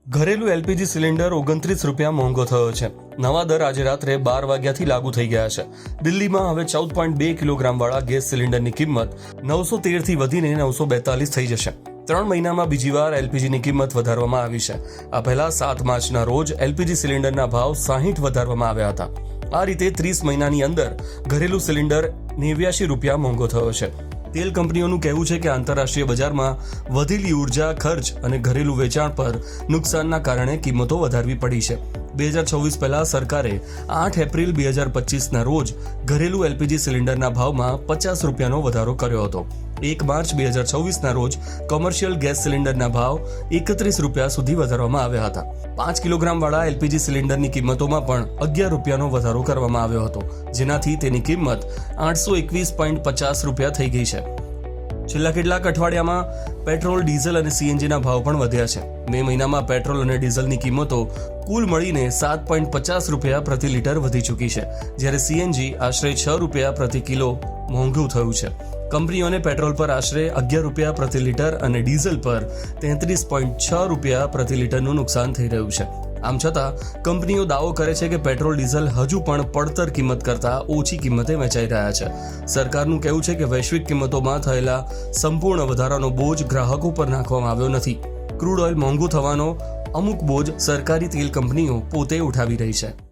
ઘરેલું LPG cylinder 29 રૂપિયા મોંઘો થયો છે. નવા દર આજે રાત્રે 12 વાગ્યાથી લાગુ થઈ ગયા છે. દિલ્હીમાં હવે 14.2 કિલોગ્રામ વાળા ગેસ સિલિન્ડરની કિંમત 913 થી વધીને 942 થઈ જશે. 3 મહિનામાં બીજી વાર એલપીજીની કિંમત વધારવામાં આવી છે. આ પહેલા 7 માર્ચના રોજ એલપીજી સિલિન્ડરના ભાવ 60 વધારવામાં આવ્યા હતા. આ રીતે 30 મહિનાની અંદર ઘરેલું સિલિન્ડર 89 રૂપિયા મોંઘો થયો છે. તેલ કંપનીઓનું કહેવું છે કે આંતરરાષ્ટ્રીય બજારમાં વધેલી ઉર્જા ખર્ચ અને ઘરેલું વેચાણ પર નુકસાનના કારણે કિંમતો વધારવી પડી છે. 2024 પહેલા સરકારે 8 એપ્રિલ 2025ના રોજ ઘરેલું એલપીજી સિલિન્ડરના ભાવમાં 50 રૂપિયાનો વધારો કર્યો હતો. 1 માર્ચ 2024ના રોજ કોમર્શિયલ ગેસ સિલિન્ડરના ભાવ 31 રૂપિયા સુધી વધારવામાં આવ્યા હતા. 5 કિલોગ્રામ વાળા એલપીજી સિલિન્ડરની કિંમતોમાં પણ 11 રૂપિયાનો વધારો કરવામાં આવ્યો હતો, જેનાથી તેની કિંમત 821.50 રૂપિયા થઈ ગઈ છે. છેલ્લા કેટલાક અઠવાડિયામાં પેટ્રોલ, ડીઝલ અને સીએનજીના ભાવ પણ વધ્યા છે. મે મહિનામાં પેટ્રોલ અને ડીઝલની કિંમતો કુલ મળીને 7.50 રૂપિયા પ્રતિ લીટર વધી ચૂકી છે, જ્યારે સીએનજી આશરે 6 રૂપિયા પ્રતિ કિલો મોંઘું થયું છે. કંપનીઓને પેટ્રોલ પર આશરે 11 રૂપિયા પ્રતિ લીટર અને ડીઝલ પર 33.6 રૂપિયા પ્રતિ લીટરનું નુકસાન થઈ રહ્યું છે. આમ છતાં કંપનીઓ દાવો કરે છે કે પેટ્રોલ, ડીઝલ હજુ પણ પડતર કિંમત કરતાં ઓછી કિંમતે વેચાઈ રહ્યા છે. સરકારનું કહેવું છે કે વૈશ્વિક કિંમતોમાં થયેલા સંપૂર્ણ વધારાનો બોજ ગ્રાહકો પર નાખવામાં આવ્યો નથી. ક્રૂડ ઓઇલ મોંઘું થવાનો અમુક બોજ સરકારી તેલ કંપનીઓ પોતે ઉઠાવી રહી છે.